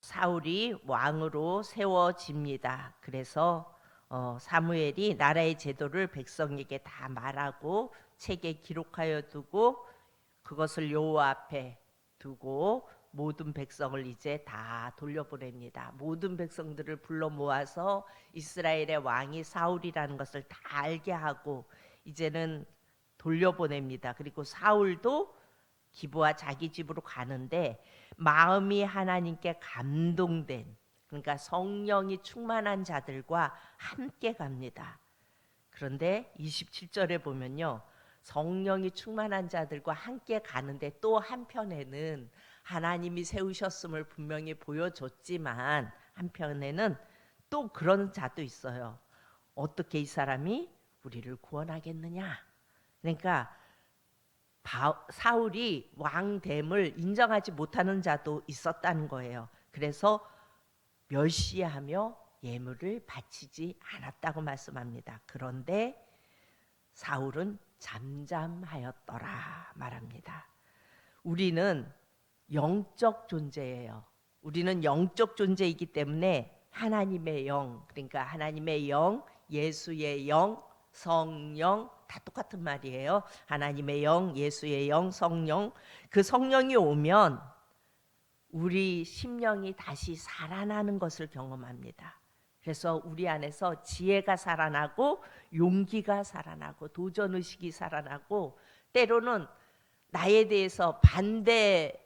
사울이 왕으로 세워집니다. 그래서 사무엘이 나라의 제도를 백성에게 다 말하고 책에 기록하여 두고 그것을 여호와 앞에 두고 모든 백성을 이제 다 돌려보냅니다. 모든 백성들을 불러 모아서 이스라엘의 왕이 사울이라는 것을 다 알게 하고 이제는 돌려보냅니다. 그리고 사울도 기브와 자기 집으로 가는데 마음이 하나님께 감동된, 그러니까 성령이 충만한 자들과 함께 갑니다. 그런데 27절에 보면요, 성령이 충만한 자들과 함께 가는데 또 한편에는 하나님이 세우셨음을 분명히 보여줬지만 한편에는 또 그런 자도 있어요. 어떻게 이 사람이 우리를 구원하겠느냐? 그러니까 사울이 왕됨을 인정하지 못하는 자도 있었다는 거예요. 그래서 멸시하며 예물을 바치지 않았다고 말씀합니다. 그런데 사울은 잠잠하였더라 말합니다. 우리는 영적 존재예요. 우리는 영적 존재이기 때문에 하나님의 영, 그러니까 하나님의 영, 예수의 영, 성령 다 똑같은 말이에요. 하나님의 영, 예수의 영, 성령. 그 성령이 오면 우리 심령이 다시 살아나는 것을 경험합니다. 그래서 우리 안에서 지혜가 살아나고 용기가 살아나고 도전의식이 살아나고 때로는 나에 대해서 반대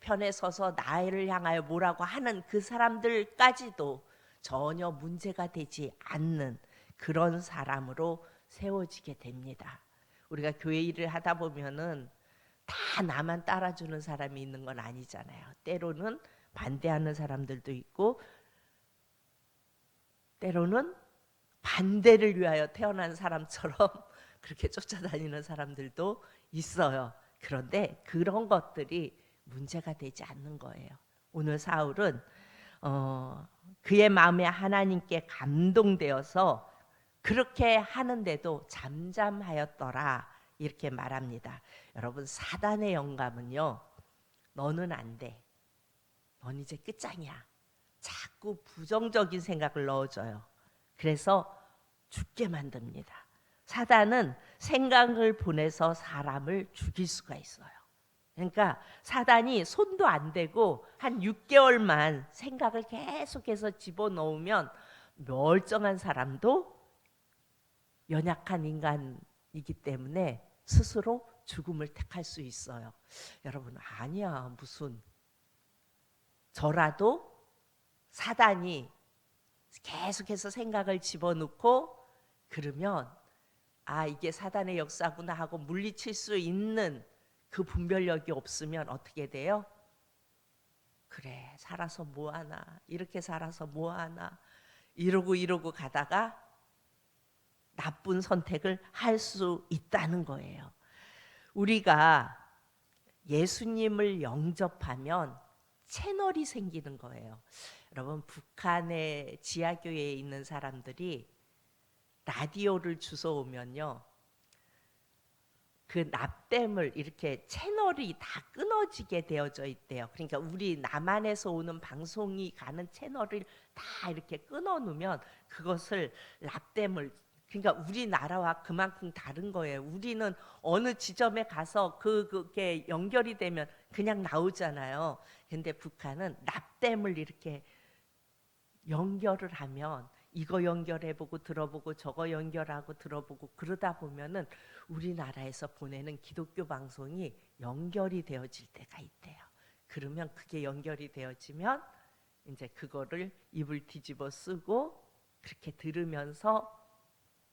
편에 서서 나를 향하여 뭐라고 하는 그 사람들까지도 전혀 문제가 되지 않는 그런 사람으로 세워지게 됩니다. 우리가 교회 일을 하다 보면은 다 나만 따라주는 사람이 있는 건 아니잖아요. 때로는 반대하는 사람들도 있고 때로는 반대를 위하여 태어난 사람처럼 그렇게 쫓아다니는 사람들도 있어요. 그런데 그런 것들이 문제가 되지 않는 거예요. 오늘 사울은 그의 마음에 하나님께 감동되어서 그렇게 하는데도 잠잠하였더라 이렇게 말합니다. 여러분, 사단의 영감은요, 너는 안 돼, 넌 이제 끝장이야, 자꾸 부정적인 생각을 넣어줘요. 그래서 죽게 만듭니다. 사단은 생각을 보내서 사람을 죽일 수가 있어요. 그러니까 사단이 손도 안 대고 한 6개월만 생각을 계속해서 집어넣으면 멀쩡한 사람도 연약한 인간이기 때문에 스스로 죽음을 택할 수 있어요. 여러분, 아니야, 무슨 저라도 사단이 계속해서 생각을 집어넣고 그러면 이게 사단의 역사구나 하고 물리칠 수 있는 그 분별력이 없으면 어떻게 돼요? 그래, 살아서 뭐하나, 이렇게 살아서 뭐하나 이러고 가다가 나쁜 선택을 할 수 있다는 거예요. 우리가 예수님을 영접하면 채널이 생기는 거예요. 여러분, 북한의 지하교회에 있는 사람들이 라디오를 주워오면요, 그 납땜을 이렇게 채널이 다 끊어지게 되어져 있대요. 그러니까 우리 남한에서 오는 방송이 가는 채널을 다 이렇게 끊어 놓으면 그것을 납땜을, 그러니까 우리나라와 그만큼 다른 거예요. 우리는 어느 지점에 가서 그게 연결이 되면 그냥 나오잖아요. 근데 북한은 납땜을 이렇게 연결을 하면 이거 연결해보고 들어보고 저거 연결하고 들어보고 그러다 보면은 우리나라에서 보내는 기독교 방송이 연결이 되어질 때가 있대요. 그러면 그게 연결이 되어지면 이제 그거를 입을 뒤집어 쓰고 그렇게 들으면서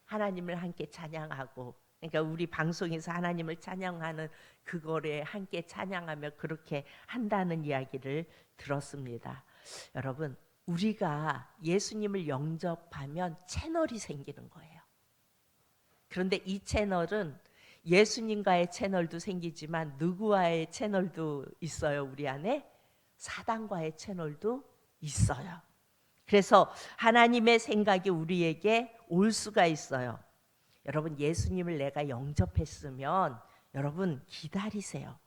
하나님을 함께 찬양하고, 그러니까 우리 방송에서 하나님을 찬양하는 그거를 함께 찬양하며 그렇게 한다는 이야기를 들었습니다. 여러분, 우리가 예수님을 영접하면 채널이 생기는 거예요. 그런데 이 채널은 예수님과의 채널도 생기지만 누구와의 채널도 있어요. 우리 안에 사단과의 채널도 있어요. 그래서 하나님의 생각이 우리에게 올 수가 있어요. 여러분, 예수님을 내가 영접했으면 여러분 기다리세요.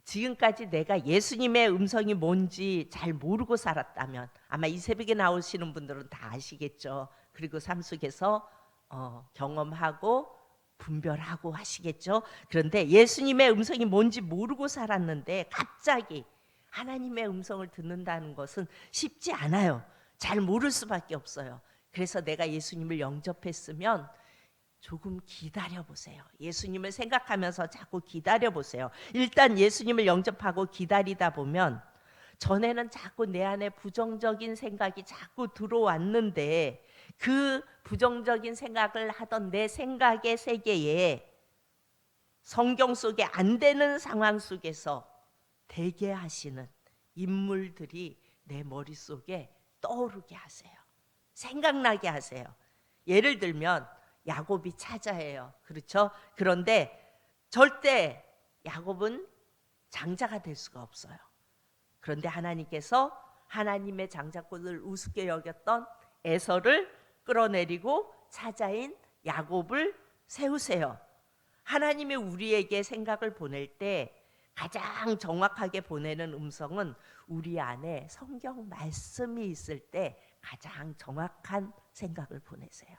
지금까지 내가 예수님의 음성이 뭔지 잘 모르고 살았다면 아마 이 새벽에 나오시는 분들은 다 아시겠죠. 그리고 삶 속에서 경험하고 분별하고 하시겠죠. 그런데 예수님의 음성이 뭔지 모르고 살았는데 갑자기 하나님의 음성을 듣는다는 것은 쉽지 않아요. 잘 모를 수밖에 없어요. 그래서 내가 예수님을 영접했으면 조금 기다려 보세요. 예수님을 생각하면서 자꾸 기다려 보세요. 일단 예수님을 영접하고 기다리다 보면 전에는 자꾸 내 안에 부정적인 생각이 자꾸 들어왔는데 그 부정적인 생각을 하던 내 생각의 세계에 성경 속에 안 되는 상황 속에서 되게 하시는 인물들이 내 머릿속에 떠오르게 하세요. 생각나게 하세요. 예를 들면 야곱이 차자예요. 그렇죠? 그런데 절대 야곱은 장자가 될 수가 없어요. 그런데 하나님께서 하나님의 장자권을 우습게 여겼던 에서를 끌어내리고 차자인 야곱을 세우세요. 하나님이 우리에게 생각을 보낼 때 가장 정확하게 보내는 음성은 우리 안에 성경 말씀이 있을 때 가장 정확한 생각을 보내세요.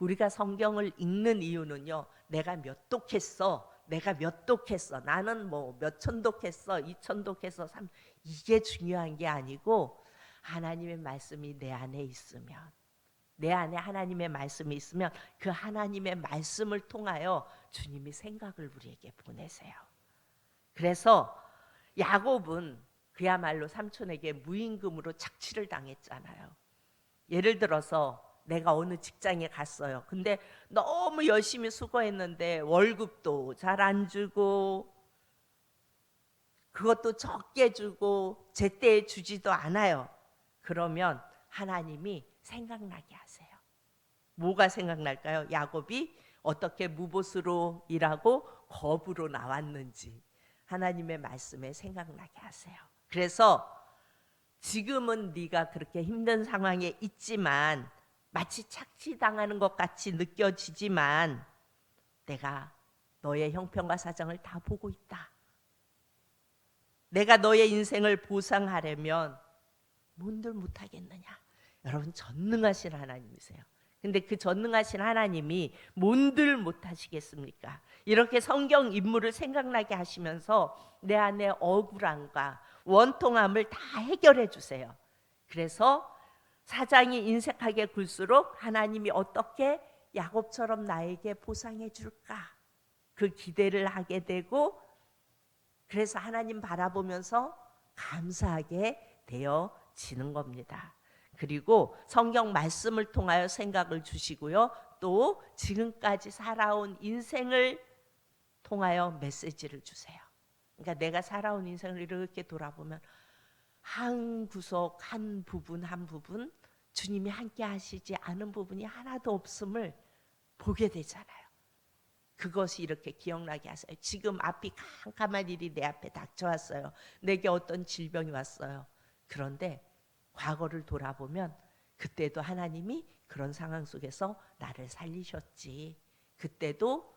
우리가 성경을 읽는 이유는요, 내가 몇 독했어, 내가 몇 독했어, 나는 뭐 몇 천독했어, 2천독했어, 이게 중요한 게 아니고 하나님의 말씀이 내 안에 있으면, 내 안에 하나님의 말씀이 있으면 그 하나님의 말씀을 통하여 주님이 생각을 우리에게 보내세요. 그래서 야곱은 그야말로 삼촌에게 무임금으로 착취를 당했잖아요. 예를 들어서 내가 어느 직장에 갔어요. 근데 너무 열심히 수고했는데 월급도 잘 안 주고 그것도 적게 주고 제때에 주지도 않아요. 그러면 하나님이 생각나게 하세요. 뭐가 생각날까요? 야곱이 어떻게 무보수로 일하고 거부로 나왔는지 하나님의 말씀에 생각나게 하세요. 그래서 지금은 네가 그렇게 힘든 상황에 있지만 마치 착취당하는 것 같이 느껴지지만 내가 너의 형편과 사정을 다 보고 있다. 내가 너의 인생을 보상하려면 뭔들 못하겠느냐. 여러분 전능하신 하나님이세요. 근데 그 전능하신 하나님이 뭔들 못하시겠습니까? 이렇게 성경 인물을 생각나게 하시면서 내 안에 억울함과 원통함을 다 해결해 주세요. 그래서 사장이 인색하게 굴수록 하나님이 어떻게 야곱처럼 나에게 보상해 줄까? 그 기대를 하게 되고 그래서 하나님 바라보면서 감사하게 되어지는 겁니다. 그리고 성경 말씀을 통하여 생각을 주시고요. 또 지금까지 살아온 인생을 통하여 메시지를 주세요. 그러니까 내가 살아온 인생을 이렇게 돌아보면 한 구석, 한 부분, 한 부분 주님이 함께 하시지 않은 부분이 하나도 없음을 보게 되잖아요. 그것이 이렇게 기억나게 하세요. 지금 앞이 캄캄한 일이 내 앞에 닥쳐왔어요. 내게 어떤 질병이 왔어요. 그런데 과거를 돌아보면 그때도 하나님이 그런 상황 속에서 나를 살리셨지. 그때도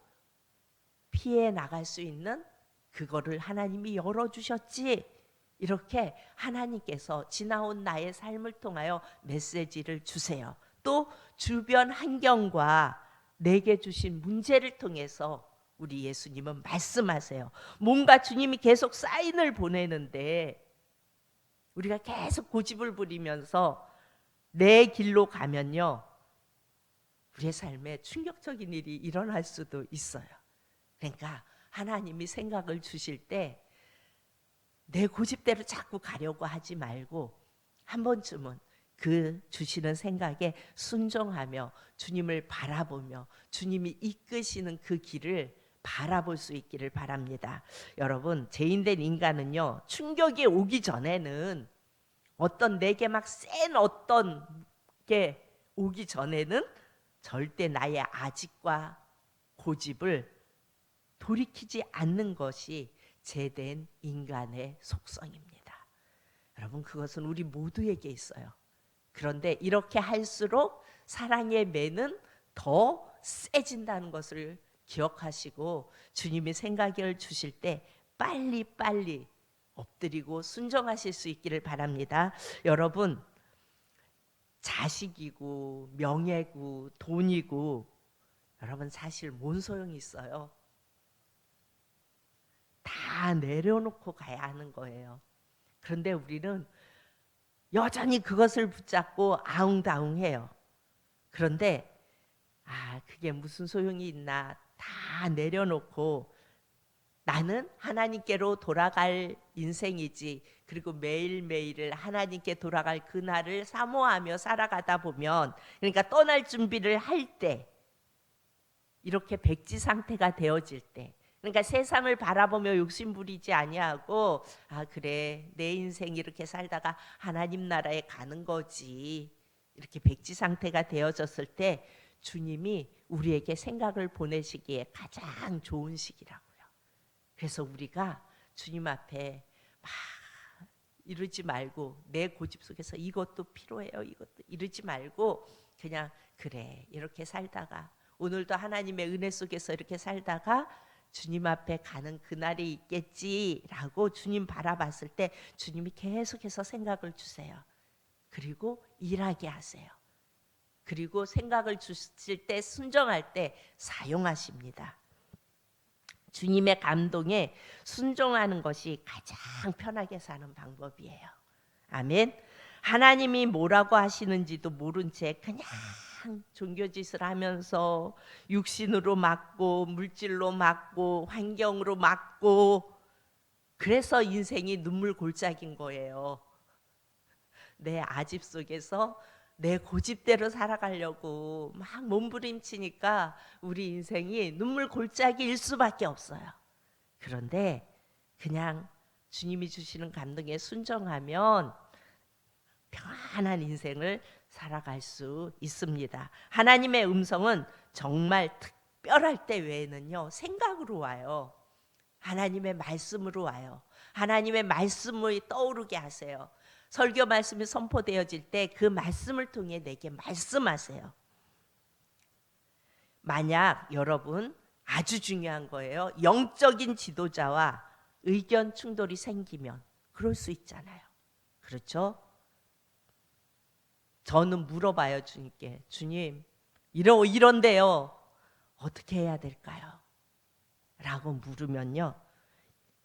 피해 나갈 수 있는 그거를 하나님이 열어주셨지. 이렇게 하나님께서 지나온 나의 삶을 통하여 메시지를 주세요. 또 주변 환경과 내게 주신 문제를 통해서 우리 예수님은 말씀하세요. 뭔가 주님이 계속 사인을 보내는데 우리가 계속 고집을 부리면서 내 길로 가면요, 우리의 삶에 충격적인 일이 일어날 수도 있어요. 그러니까 하나님이 생각을 주실 때 내 고집대로 자꾸 가려고 하지 말고 한 번쯤은 그 주시는 생각에 순종하며 주님을 바라보며 주님이 이끄시는 그 길을 바라볼 수 있기를 바랍니다. 여러분, 죄인된 인간은요, 충격이 오기 전에는 어떤 내게 막 센 어떤 게 오기 전에는 절대 나의 아집과 고집을 돌이키지 않는 것이 죄된 인간의 속성입니다. 여러분, 그것은 우리 모두에게 있어요. 그런데 이렇게 할수록 사랑의 매는 더 세진다는 것을 기억하시고 주님이 생각을 주실 때 빨리빨리 엎드리고 순종하실 수 있기를 바랍니다. 여러분, 자식이고 명예고 돈이고 여러분 사실 뭔 소용이 있어요? 다 내려놓고 가야 하는 거예요. 그런데 우리는 여전히 그것을 붙잡고 아웅다웅해요. 그런데 그게 무슨 소용이 있나, 다 내려놓고 나는 하나님께로 돌아갈 인생이지, 그리고 매일매일을 하나님께 돌아갈 그날을 사모하며 살아가다 보면, 그러니까 떠날 준비를 할 때, 이렇게 백지 상태가 되어질 때, 그러니까 세상을 바라보며 욕심 부리지 아니하고 그래, 내 인생 이렇게 살다가 하나님 나라에 가는 거지, 이렇게 백지 상태가 되어졌을 때 주님이 우리에게 생각을 보내시기에 가장 좋은 시기라고요. 그래서 우리가 주님 앞에 막 이러지 말고, 내 고집 속에서 이것도 필요해요, 이것도 이러지 말고, 그냥 그래, 이렇게 살다가 오늘도 하나님의 은혜 속에서 이렇게 살다가 주님 앞에 가는 그날이 있겠지라고 주님 바라봤을 때 주님이 계속해서 생각을 주세요. 그리고 일하게 하세요. 그리고 생각을 주실 때, 순종할 때 사용하십니다. 주님의 감동에 순종하는 것이 가장 편하게 사는 방법이에요. 아멘. 하나님이 뭐라고 하시는지도 모른 채 그냥 종교짓을 하면서 육신으로 맞고 물질로 맞고 환경으로 맞고, 그래서 인생이 눈물 골짜기인 거예요. 내 아집 속에서 내 고집대로 살아가려고 막 몸부림치니까 우리 인생이 눈물 골짜기일 수밖에 없어요. 그런데 그냥 주님이 주시는 감동에 순종하면 평안한 인생을 살아갈 수 있습니다. 하나님의 음성은 정말 특별할 때 외에는요, 생각으로 와요. 하나님의 말씀으로 와요. 하나님의 말씀을 떠오르게 하세요. 설교 말씀이 선포되어질 때 그 말씀을 통해 내게 말씀하세요. 만약 여러분, 아주 중요한 거예요, 영적인 지도자와 의견 충돌이 생기면, 그럴 수 있잖아요. 그렇죠? 저는 물어봐요, 주님께. 주님, 이런데요, 어떻게 해야 될까요? 라고 물으면요,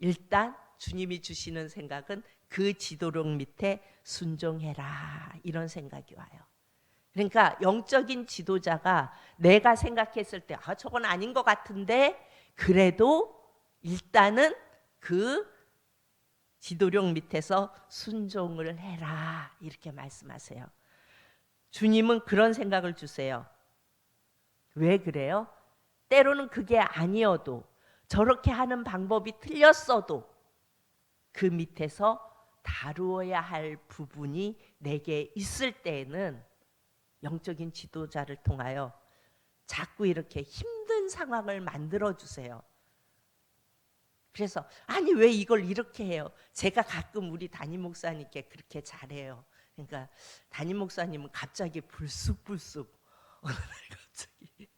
일단 주님이 주시는 생각은 그 지도록 밑에 순종해라, 이런 생각이 와요. 그러니까 영적인 지도자가 내가 생각했을 때 저건 아닌 것 같은데, 그래도 일단은 그 지도령 밑에서 순종을 해라, 이렇게 말씀하세요. 주님은 그런 생각을 주세요. 왜 그래요? 때로는 그게 아니어도, 저렇게 하는 방법이 틀렸어도 그 밑에서 다루어야 할 부분이 내게 있을 때에는 영적인 지도자를 통하여 자꾸 이렇게 힘든 상황을 만들어 주세요. 그래서 아니 왜 이걸 이렇게 해요? 제가 가끔 우리 담임 목사님께 그렇게 잘해요. 그러니까 담임 목사님은 갑자기 불쑥불쑥 어느 날 갑자기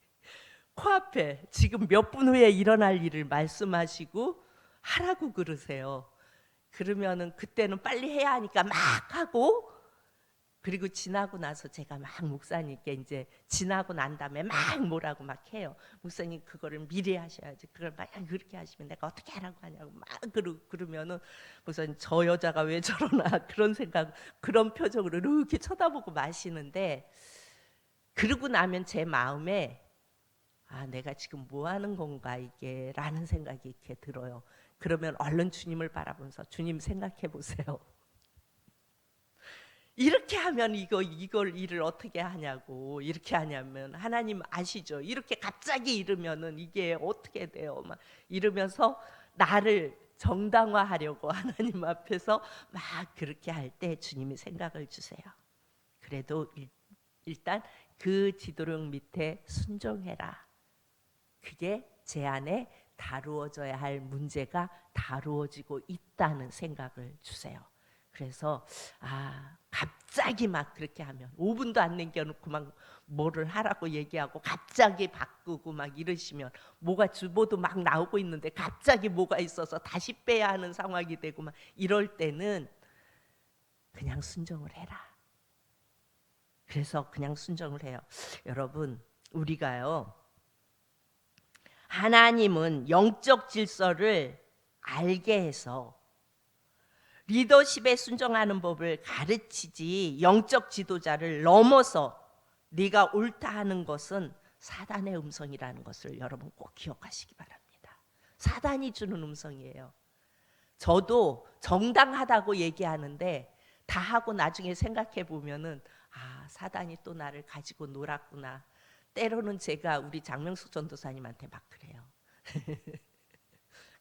코앞에 지금 몇 분 후에 일어날 일을 말씀하시고 하라고 그러세요. 그러면은 그때는 빨리 해야 하니까 막 하고, 그리고 지나고 나서 제가 막 목사님께 이제 지나고 난 다음에 막 뭐라고 막 해요. 목사님 그거를 미리 하셔야지. 그걸 막 그렇게 하시면 내가 어떻게 하라고 하냐고 막 그러면은 목사님 저 여자가 왜 저러나 그런 생각, 그런 표정으로 이렇게 쳐다보고 마시는데, 그러고 나면 제 마음에 내가 지금 뭐 하는 건가 이게 라는 생각이 이렇게 들어요. 그러면 얼른 주님을 바라보면서 주님 생각해 보세요. 이렇게 하면 이걸 일을 어떻게 하냐고, 이렇게 하냐면 하나님 아시죠? 이렇게 갑자기 이러면은 이게 어떻게 돼요? 막 이러면서 나를 정당화하려고 하나님 앞에서 막 그렇게 할 때 주님이 생각을 주세요. 그래도 일단 그 지도령 밑에 순종해라. 그게 제 안에 다루어져야 할 문제가 다루어지고 있다는 생각을 주세요. 그래서 갑자기 막 그렇게 하면 5분도 안 남겨놓고 막 뭐를 하라고 얘기하고 갑자기 바꾸고 막 이러시면 뭐가 주보도 막 나오고 있는데 갑자기 뭐가 있어서 다시 빼야 하는 상황이 되고 막 이럴 때는 그냥 순종을 해라. 그래서 그냥 순종을 해요. 여러분, 우리가요, 하나님은 영적 질서를 알게 해서 리더십에 순종하는 법을 가르치지, 영적 지도자를 넘어서 네가 옳다 하는 것은 사단의 음성이라는 것을 여러분 꼭 기억하시기 바랍니다. 사단이 주는 음성이에요. 저도 정당하다고 얘기하는데 다 하고 나중에 생각해 보면은 사단이 또 나를 가지고 놀았구나. 때로는 제가 우리 장명숙 전도사님한테 막 그래요.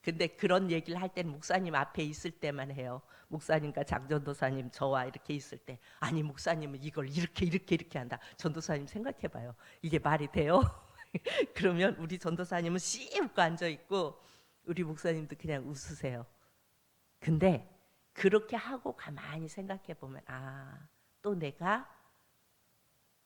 근데 그런 얘기를 할 때는 목사님 앞에 있을 때만 해요. 목사님과 장전도사님 저와 이렇게 있을 때, 아니 목사님은 이걸 이렇게 한다. 전도사님 생각해봐요. 이게 말이 돼요? 그러면 우리 전도사님은 씨 웃고 앉아있고 우리 목사님도 그냥 웃으세요. 근데 그렇게 하고 가만히 생각해보면 또 내가,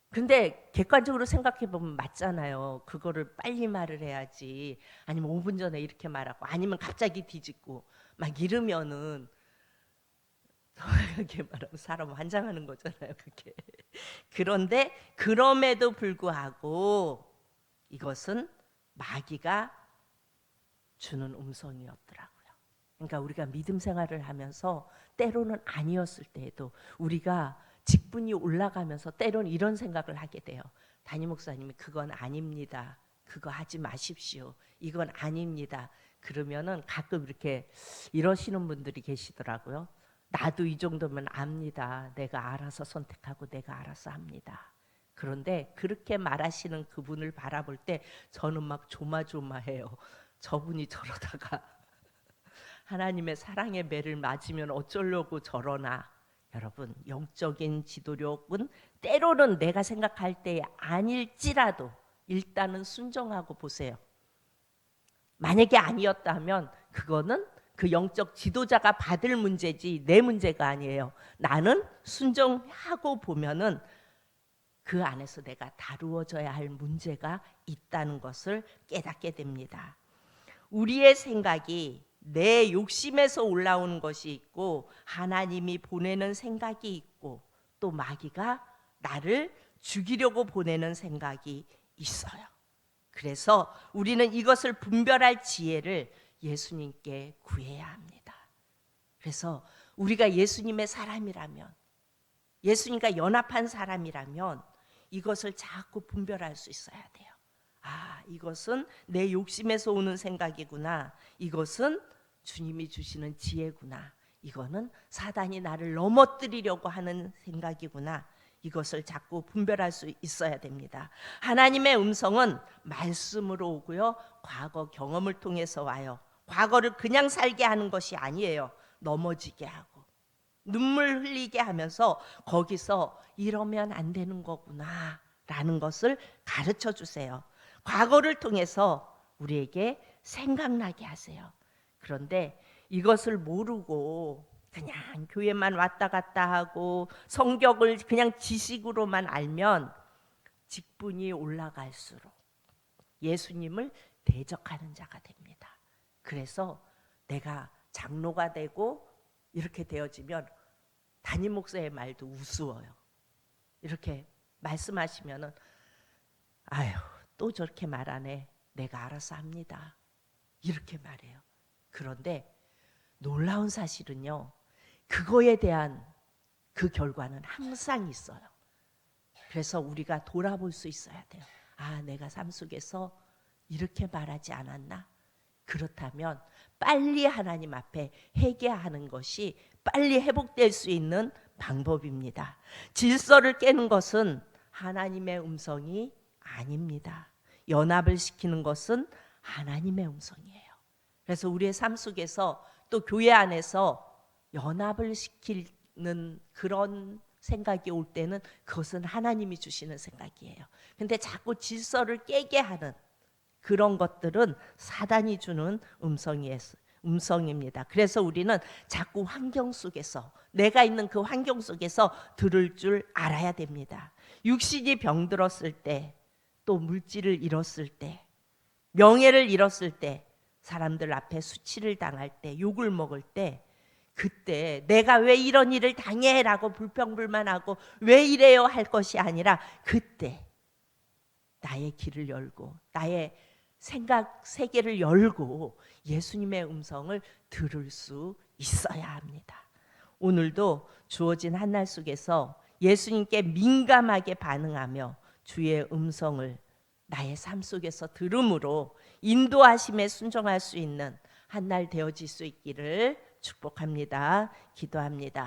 근데 객관적으로 생각해보면 맞잖아요. 그거를 빨리 말을 해야지, 아니면 5분 전에 이렇게 말하고, 아니면 갑자기 뒤집고 막 이러면은 이렇게 말하면 사람 환장하는 거잖아요, 그게. 그런데 그럼에도 불구하고 이것은 마귀가 주는 음성이었더라고요. 그러니까 우리가 믿음 생활을 하면서 때로는 아니었을 때에도 우리가 직분이 올라가면서 때로는 이런 생각을 하게 돼요. 담임 목사님이 그건 아닙니다. 그거 하지 마십시오. 이건 아닙니다. 그러면은 가끔 이렇게 이러시는 분들이 계시더라고요. 나도 이 정도면 압니다. 내가 알아서 선택하고 내가 알아서 합니다. 그런데 그렇게 말하시는 그분을 바라볼 때 저는 막 조마조마해요. 저분이 저러다가 하나님의 사랑의 매를 맞으면 어쩌려고 저러나. 여러분, 영적인 지도력은 때로는 내가 생각할 때 아닐지라도 일단은 순종하고 보세요. 만약에 아니었다면 그거는 그 영적 지도자가 받을 문제지 내 문제가 아니에요. 나는 순종하고 보면은 그 안에서 내가 다루어져야 할 문제가 있다는 것을 깨닫게 됩니다. 우리의 생각이 내 욕심에서 올라오는 것이 있고 하나님이 보내는 생각이 있고 또 마귀가 나를 죽이려고 보내는 생각이 있어요. 그래서 우리는 이것을 분별할 지혜를 예수님께 구해야 합니다. 그래서 우리가 예수님의 사람이라면, 예수님과 연합한 사람이라면 이것을 자꾸 분별할 수 있어야 돼요. 이것은 내 욕심에서 오는 생각이구나. 이것은 주님이 주시는 지혜구나. 이거는 사단이 나를 넘어뜨리려고 하는 생각이구나. 이것을 자꾸 분별할 수 있어야 됩니다. 하나님의 음성은 말씀으로 오고요, 과거 경험을 통해서 와요. 과거를 그냥 살게 하는 것이 아니에요. 넘어지게 하고 눈물 흘리게 하면서 거기서 이러면 안 되는 거구나 라는 것을 가르쳐 주세요. 과거를 통해서 우리에게 생각나게 하세요. 그런데 이것을 모르고 그냥 교회만 왔다 갔다 하고 성경을 그냥 지식으로만 알면 직분이 올라갈수록 예수님을 대적하는 자가 됩니다. 그래서 내가 장로가 되고 이렇게 되어지면 담임 목사의 말도 우스워요. 이렇게 말씀하시면은 또 저렇게 말하네. 내가 알아서 합니다. 이렇게 말해요. 그런데 놀라운 사실은요, 그거에 대한 그 결과는 항상 있어요. 그래서 우리가 돌아볼 수 있어야 돼요. 내가 삶 속에서 이렇게 말하지 않았나? 그렇다면 빨리 하나님 앞에 회개하는 것이 빨리 회복될 수 있는 방법입니다. 질서를 깨는 것은 하나님의 음성이 아닙니다. 연합을 시키는 것은 하나님의 음성이에요. 그래서 우리의 삶 속에서 또 교회 안에서 연합을 시키는 그런 생각이 올 때는 그것은 하나님이 주시는 생각이에요. 근데 자꾸 질서를 깨게 하는 그런 것들은 사단이 주는 음성입니다. 그래서 우리는 자꾸 환경 속에서, 내가 있는 그 환경 속에서 들을 줄 알아야 됩니다. 육신이 병들었을 때, 또 물질을 잃었을 때, 명예를 잃었을 때, 사람들 앞에 수치를 당할 때, 욕을 먹을 때, 그때 내가 왜 이런 일을 당해? 라고 불평불만하고 왜 이래요? 할 것이 아니라, 그때 나의 길을 열고 나의 생각 세계를 열고 예수님의 음성을 들을 수 있어야 합니다. 오늘도 주어진 한날 속에서 예수님께 민감하게 반응하며 주의 음성을 나의 삶 속에서 들음으로 인도하심에 순종할 수 있는 한날 되어질 수 있기를 축복합니다. 기도합니다.